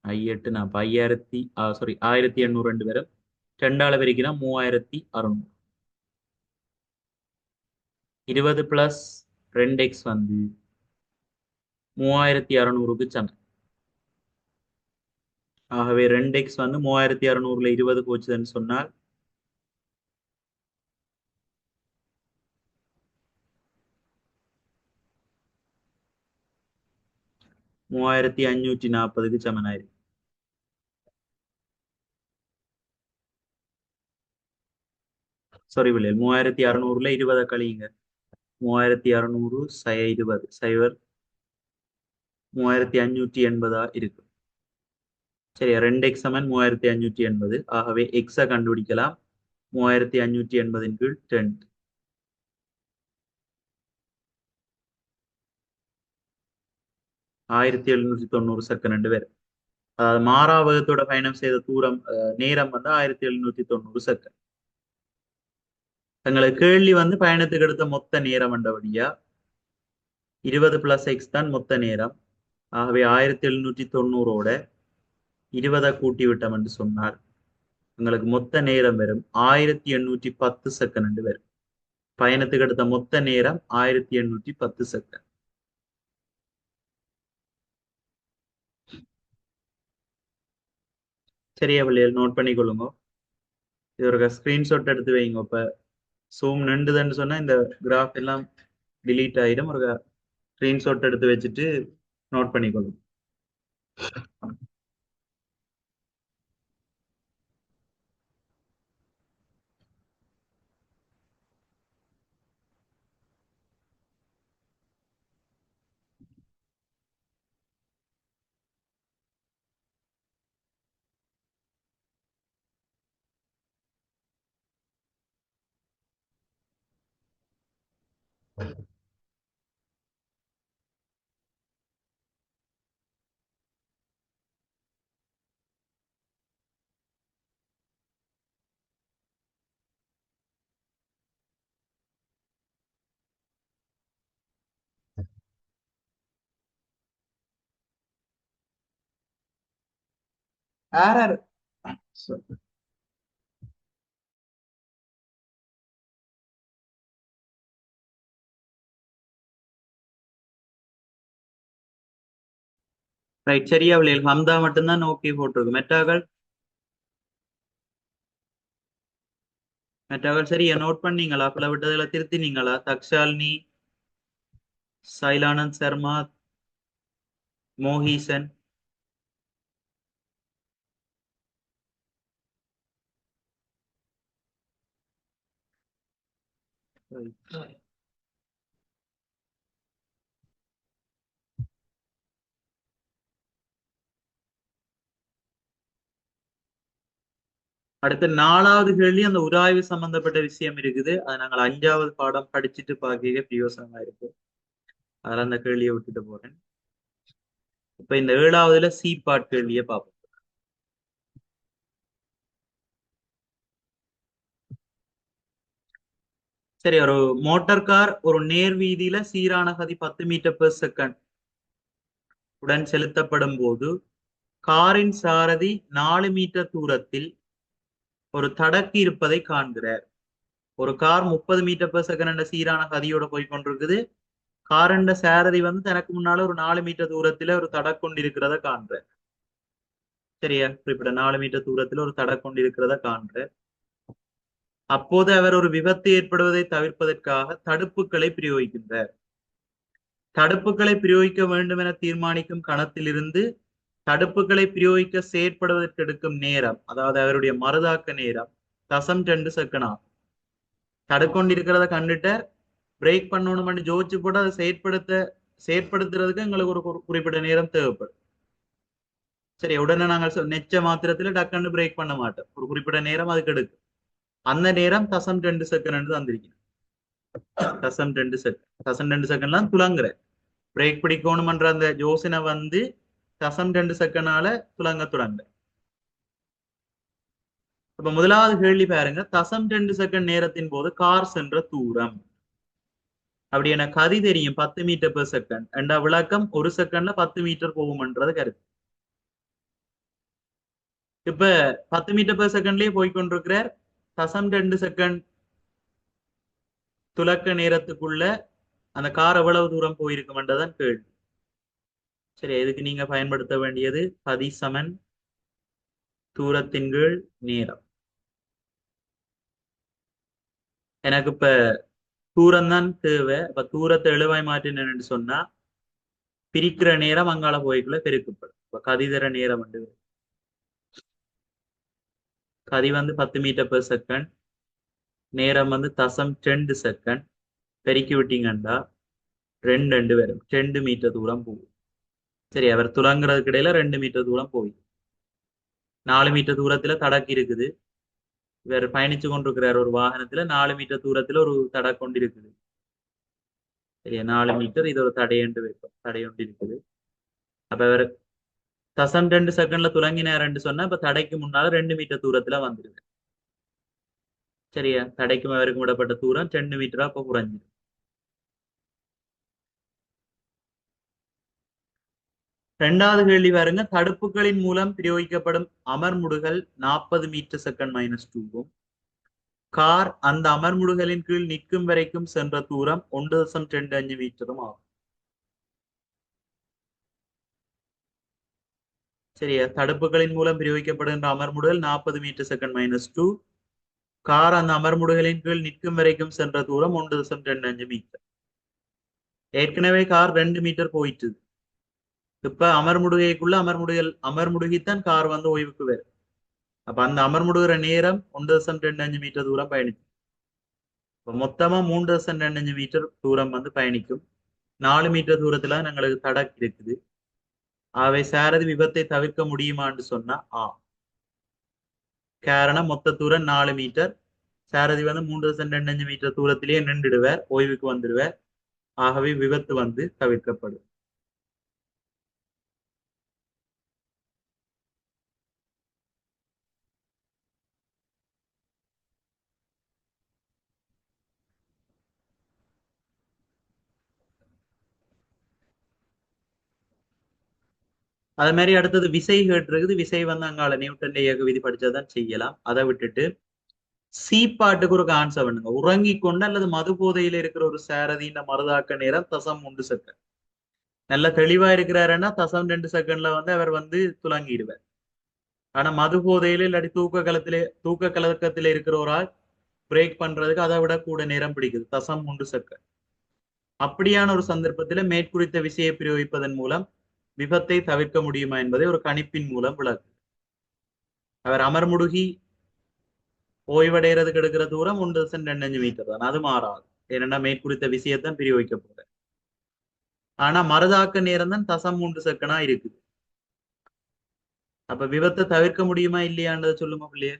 I 8 4000 1802 வரும். 2ஆல பெருக்கினா 3600. 20 பிளஸ் 2 எக்ஸ் வந்து 3600க்கு சமன். ஆகவே 2 எக்ஸ் வந்து 3600ல 20 போச்சுதுன்னு சொன்னால் 3540க்கு சமன் ஆயிருக்கு. சாரி பிள்ளைகள், 3600ல 20 கழியுங்க. 3600 சய 20 சைவர் 3580 இருக்கு. சரியா, 2 எக்ஸ் சமன் 3580. ஆகவே எக்ஸை கண்டுபிடிக்கலாம். 3580 கீழ் 10 1790 செகண்ட் பேர். அதாவது மாறாவகத்தோட பயணம் செய்த தூரம் நேரம் வந்து 1790 செகண்ட். தங்களுக்கு கேள்வி வந்து பயணத்துக்கு எடுத்த மொத்த நேரம் என்றபடியா 20 பிளஸ் எக்ஸ் தான் மொத்த நேரம். ஆகவே 1790ஓட 20 கூட்டி விட்டோம் என்று சொன்னார் உங்களுக்கு மொத்த நேரம் வரும் 1810 செகண்ட் வரும். பயணத்துக்கு எடுத்த மொத்த நேரம் 1810 செகண்ட். சரியா பிள்ளைகள், நோட் பண்ணிக்கொள்ளுங்க. இது ஒரு ஸ்கிரீன்ஷாட் எடுத்து வைங்க. இப்ப சூம் நின்றுதுன்னு சொன்னா இந்த கிராஃப் எல்லாம் டிலீட் ஆயிடும். ஒரு ஸ்கிரீன்ஷாட் எடுத்து வச்சுட்டு நோட் பண்ணிக்கொள்ளும். ரைட், சரியா பிள்ளைகள். ஹம்தா மட்டும்தான் ஓகே போட்டிருக்கு. மெட்டாக்கள் சரியா நோட் பண்ணீங்களா? பிள்ளை விட்டதுல திருத்தினீங்களா? தக்ஷாலினி, சைலானந்த் சர்மா, மோஹிசன். அடுத்த 4வது கேள்வி அந்த உராய்வு சம்பந்தப்பட்ட விஷயம் இருக்குது. அது நாங்கள் 5வது பாடம் படிச்சுட்டு பார்க்க பிரயோசனமா இருக்கு. அதெல்லாம் அந்த கேள்வியை விட்டுட்டு போறேன். இப்ப இந்த 7வதுல சி பார்ட் கேள்வியை பார்ப்போம். சரி, ஒரு மோட்டார் கார் ஒரு நேர் வீதியில சீரான கதி 10 மீட்டர் பெர் செகண்ட் உடன் செலுத்தப்படும் போது காரின் சாரதி 4 மீட்டர் தூரத்தில் ஒரு தடக்கு இருப்பதை காண்கிறார். ஒரு கார் 30 மீட்டர் பெர் செகண்ட் சீரான கதியோட போய் கொண்டிருக்குது. காரண்ட சாரதி வந்து தனக்கு முன்னால ஒரு 4 மீட்டர் தூரத்துல ஒரு தடக்கொண்டு இருக்கிறத காண்றார். சரியா? குறிப்பிட்ட 4 மீட்டர் தூரத்தில் ஒரு தடை கொண்டிருக்கிறத காண்ற. அப்போது அவர் ஒரு விபத்து ஏற்படுவதை தவிர்ப்பதற்காக தடுப்புகளை பிரயோகிக்கின்றார். தடுப்புகளை பிரயோகிக்க வேண்டும் என தீர்மானிக்கும் கணத்திலிருந்து தடுப்புகளை பிரயோகிக்க செயற்படுவதற்கு எடுக்கும் நேரம், அதாவது அவருடைய மறுதாக்க நேரம் 0.2 செகண்ட் ஆகும். தடுக்கொண்டிருக்கிறத கண்டுட்ட பிரேக் பண்ணணும்னு ஜோதிச்சு போட்டு அதை செயற்படுத்துறதுக்கு எங்களுக்கு ஒரு குறிப்பிட்ட நேரம் தேவைப்படும். சரி, உடனே நாங்கள் நெச்ச மாத்திரத்துல டக்குன்னு பிரேக் பண்ண மாட்டோம். ஒரு குறிப்பிட்ட நேரம் அதுக்கு எடுக்கும். அந்த நேரம் 0.2 செகண்ட் தந்திருக்கணும். 0.2 செகண்ட் 0.2 செகண்ட்லாம் துலங்குற பிரேக் பிடிக்கணும்ன்ற அந்த யோசனை வந்து 0.2 செகண்டால துலங்க தொடங்க. இப்ப முதலாவது கேள்வி பாருங்க, 0.2 செகண்ட் நேரத்தின் போது கார் சென்ற தூரம். அப்படி எனக்கு கதி தெரியும் 10 மீட்டர்/செகண்ட் என்ற விளக்கம் 1 செகண்ட்ல 10 மீட்டர் போகும்ன்றது கருத்து. இப்ப 10 மீட்டர்/செகண்ட்லயே போய்கொண்டிருக்கிறார். 0.2 செகண்ட் துலக்க நேரத்துக்குள்ள அந்த கார் எவ்வளவு தூரம் போயிருக்கும்ன்றதான் கேள்வி. சரி, இதுக்கு நீங்க பயன்படுத்த வேண்டியது பதி சமன் தூரத்தின் கீழ் நேரம். எனக்கு இப்ப தூரம் தான் தேவை. இப்ப தூரத்தை எழுவாய் மாற்றினேன்னு சொன்னா பிரிக்கிற நேரம் அங்கால போய்க்குள்ள பெருக்கப்படும். இப்ப கதிதர நேரம் வந்து கதி வந்து 10 மீட்டர்/செகண்ட், நேரம் வந்து 0.2 செகண்ட். பெருக்கி விட்டீங்கன்னா 2 வரும். 2 மீட்டர் தூரம் போகும். சரி, அவர் துலங்குறதுக்கு இடையில 2 மீட்டர் தூரம் போய் 4 மீட்டர் தூரத்துல தடக்கு இருக்குது. இவர் பயணிச்சு கொண்டிருக்கிறார் ஒரு வாகனத்துல. 4 மீட்டர் தூரத்துல ஒரு தடை கொண்டு இருக்குது. சரியா? 4 மீட்டர் இது ஒரு தடையண்டு வைப்போம். தடையொண்டு இருக்குது. அப்ப இவர் 0.2 செகண்ட்ல துலங்கினாருன்னு சொன்னா இப்ப தடைக்கு முன்னால 2 மீட்டர் தூரத்துல வந்துருது. சரியா? தடைக்கும் அவருக்கும் விடப்பட்ட தூரம் 2 மீட்டரா இப்ப குறைஞ்சிடும். இரண்டாவது கேள்வி பாருங்க, தடுப்புகளின் மூலம் பிரயோகிக்கப்படும் அமர்முடுகள் 40 மீட்டர்/செகண்ட்-2வும் கார் அந்த அமர்முடுகளின் கீழ் நிற்கும் வரைக்கும் சென்ற தூரம் 1.25 மீட்டரும் ஆகும். சரியா? தடுப்புகளின் மூலம் பிரயோகிக்கப்படுகின்ற அமர்முடுகள் 40 மீட்டர்/செகண்ட்-2. கார் அந்த அமர்முடுகளின் கீழ் நிற்கும் வரைக்கும் சென்ற தூரம் 1.25 மீட்டர். ஏற்கனவே கார் 2 மீட்டர் போயிட்டு. இப்ப அமர்முடுகைக்குள்ள அமர்முடுகித்தான் கார் வந்து ஓய்வுக்கு வரும். அப்ப அந்த அமர்முடுகிற நேரம் 1.25 மீட்டர் தூரம் பயணிக்கும். இப்ப மொத்தமா 3.25 மீட்டர் தூரம் வந்து பயணிக்கும். 4 மீட்டர் தூரத்துல எங்களுக்கு தடக்கு இருக்குது. அவை சாரதி விபத்தை தவிர்க்க முடியுமான்னு சொன்னா காரணம் மொத்த தூரம் 4 மீட்டர். சாரதி வந்து 3.25 மீட்டர் தூரத்திலேயே நின்றுடுவார், ஓய்வுக்கு வந்துடுவார். ஆகவே விபத்து வந்து தவிர்க்கப்படும். அதே மாதிரி அடுத்தது விசை கேட்டிருக்குது. விசை வந்து அங்கால நியூட்டன் இயக்க விதி படிச்சாதான் செய்யலாம். அதை விட்டுட்டு சி பாட்டுக்கு ஒரு ஆன்சர் பண்ணுங்க. உறங்கி கொண்டு அல்லது மது போதையில இருக்கிற ஒரு சாரதியின் மறுதாக்க நேரம் 0.3 செகண்ட். நல்ல தெளிவா இருக்கிறாருன்னா 0.2 செகண்ட்ல வந்து அவர் வந்து துலங்கிடுவார். ஆனா மது போதையில இல்லாட்டி தூக்க கலக்கத்தில இருக்கிற ஒரு ஆள் பிரேக் பண்றதுக்கு அதை விட கூட நேரம் பிடிக்குது. 0.3 செகண்ட். அப்படியான ஒரு சந்தர்ப்பத்தில் மேற்குறித்த விசையை பிரயோகிப்பதன் மூலம் விபத்தை தவிர்க்க முடியுமா என்பதை ஒரு கணிப்பின் மூலம் விளக்கு. அவர் அமர்முடுகி ஓய்வடைகிறதுக்கு எடுக்கிற தூரம் 1.25 மீட்டர் தான். அது மாறாது. ஏன்னா மேற்குறித்த விஷயத்தான் பிரயோகிக்க போற. ஆனா மறுதாக்க நேரம் தான் 0.3 செகண்டா இருக்குது. அப்ப விபத்தை தவிர்க்க முடியுமா இல்லையான்றதை சொல்லுங்க பிள்ளைய.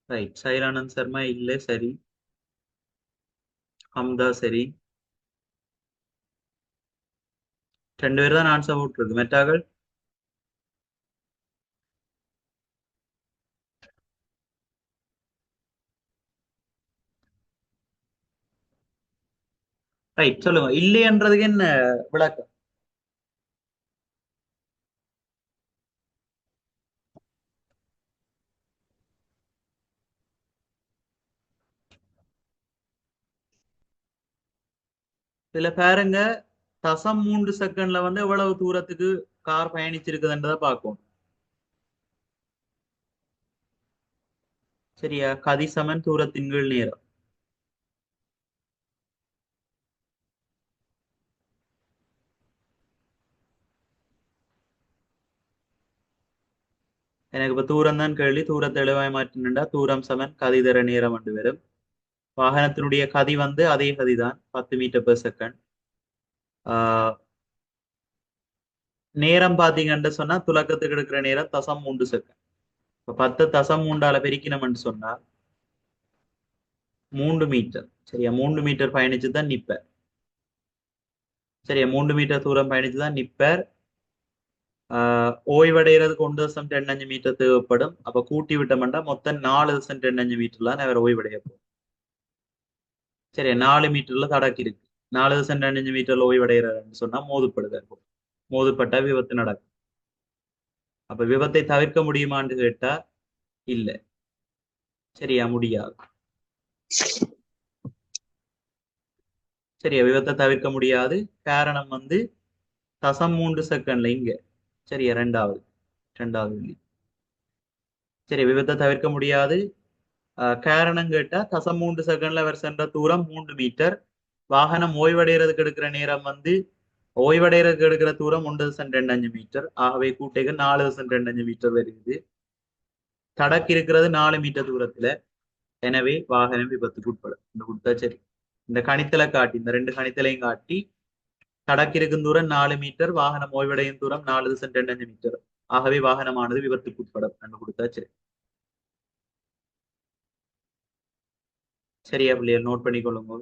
ரைட். சைரானந்த் சர்மா இல்ல. சரி. ஹம்தா சரி. 2 பேர் தான் ஆன்சர் போட்டுருக்கு. மெட்டாக்கள் ரைட். சொல்லுங்க, இல்லையன்றதுக்கு என்ன விளக்கம்? இதுல பாருங்க, 0.3 செகண்ட்ல வந்து எவ்வளவு தூரத்துக்கு கார் பயணிச்சிருக்குதுன்றதை பார்க்கும். சரியா? கதி சமன் தூரத்தின் கீழ் நேரம். எனக்கு இப்ப தூரம் தான் கேள்வி. தூரத்தை எழுவாய் மாற்றினா தூரம் சமன் கதி தர நேரம் என்று வரும். வாகனத்தினுடைய கதி வந்து அதே கதி தான், 10 மீட்டர் பெர் செகண்ட். நேரம் பாத்தீங்கன்னு சொன்னா துலக்கத்துக்கு எடுக்கிற நேரம் 0.3 செகண்ட். இப்ப 10 பெருக்கினோம்னு சொன்னா 3 மீட்டர். சரியா? 3 மீட்டர் பயணிச்சுதான் நிப்பர். சரியா? 3 மீட்டர் தூரம் பயணிச்சுதான் நிப்பர். ஓய்வடைகிறதுக்கு 1.85 மீட்டர் தேவைப்படும். அப்ப கூட்டி விட்டோம்னா மொத்தம் 4.85 மீட்டர்ல வேற ஓய்வடைய போகும். சரியா? 4 மீட்டர்ல தடக்கு இருக்கு. 4.85 மீட்டர்ல ஓய்வடைகிறாருன்னு சொன்னா மோதுப்படுதா இருக்கும். மோதுப்பட்டா விபத்து நடக்கும். அப்ப விபத்தை தவிர்க்க முடியுமான்னு கேட்டா இல்ல. சரியா? முடியாது. சரியா? விபத்தை தவிர்க்க முடியாது. காரணம் வந்து 0.3 செகண்ட்ல இங்க. சரியா? ரெண்டாவது வெள்ளி. சரி, விபத்தை தவிர்க்க முடியாது. காரணம் கேட்டா 0.3 செகண்ட்ல அவர் சென்ற தூரம் 3 மீட்டர். வாகனம் ஓய்வடைகிறதுக்கு எடுக்கிற நேரம் வந்து ஓய்வடைகிறதுக்கு எடுக்கிற தூரம் 1.85 மீட்டர். ஆகவே கூட்டைக்கு 4.85 மீட்டர் வருகிறது. தடக்கு இருக்கிறது 4 மீட்டர் தூரத்துல. எனவே வாகனம் விபத்துக்கு உட்படும். இந்த கொடுத்தா சரி. இந்த கணித்தலை காட்டி, இந்த 2 கணித்தலையும் காட்டி தடக்கு இருக்கும் தூரம் 4 மீட்டர், வாகனம் ஓய்வடையும் தூரம் 4.85 மீட்டர். ஆகவே வாகனமானது விபத்துக்கு உட்படும் என்று கொடுத்தா சரி. சரியா பிள்ளைகள்? நோட் பண்ணிக்கொள்ளுங்க.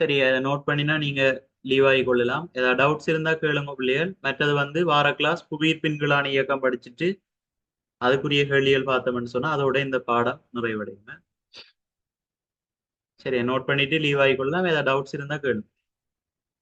சரி, அதை நோட் பண்ணினா நீங்க லீவ் ஆகி கொள்ளலாம். ஏதாவது டவுட்ஸ் இருந்தா கேளுங்க பிள்ளைகள். மற்றது வந்து வார கிளாஸ் புவியீர்ப்பின்களான இயக்கம் படிச்சுட்டு அதுக்குரிய கேள்விகள் பார்த்தோம்னு சொன்னா அதோட இந்த பாடம் நிறைவடையும். சரி, நோட் பண்ணிட்டு லீவ் ஆகி கொள்ளலாம். ஏதாவது டவுட்ஸ் இருந்தா கேளுங்க.